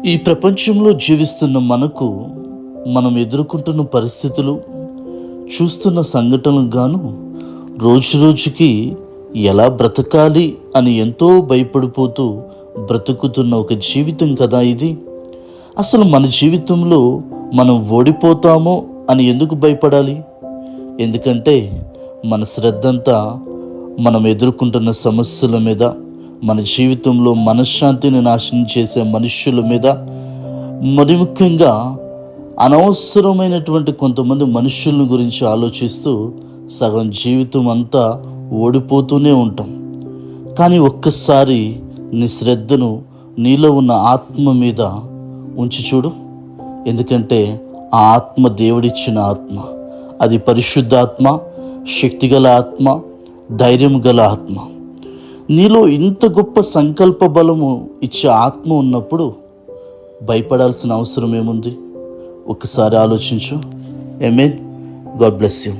ఈ ప్రపంచంలో జీవిస్తున్న మనకు మనం ఎదుర్కొంటున్న పరిస్థితులు, చూస్తున్న సంఘటనలకు గాను రోజుకి ఎలా బ్రతకాలి అని ఎంతో భయపడిపోతూ బ్రతుకుతున్న ఒక జీవితం కదా ఇది. అసలు మన జీవితంలో మనం ఓడిపోతామో అని ఎందుకు భయపడాలి? ఎందుకంటే మన శ్రద్ధంతా మనం ఎదుర్కొంటున్న సమస్యల మీద, మన జీవితంలో మనశ్శాంతిని నాశనం చేసే మనుష్యుల మీద, మరి ముఖ్యంగా అనవసరమైనటువంటి కొంతమంది మనుషుల గురించి ఆలోచిస్తూ సగం జీవితం అంతా ఓడిపోతూనే ఉంటాం. కానీ ఒక్కసారి నీ శ్రద్ధను నీలో ఉన్న ఆత్మ మీద ఉంచి చూడు. ఎందుకంటే ఆ ఆత్మ దేవుడిచ్చిన ఆత్మ, అది పరిశుద్ధాత్మ, శక్తిగల ఆత్మ, ధైర్యం గల ఆత్మ. నీలో ఇంత గొప్ప సంకల్ప బలము ఇచ్చే ఆత్మ ఉన్నప్పుడు భయపడాల్సిన అవసరం ఏముంది? ఒకసారి ఆలోచించు. ఆమేన్. God bless you.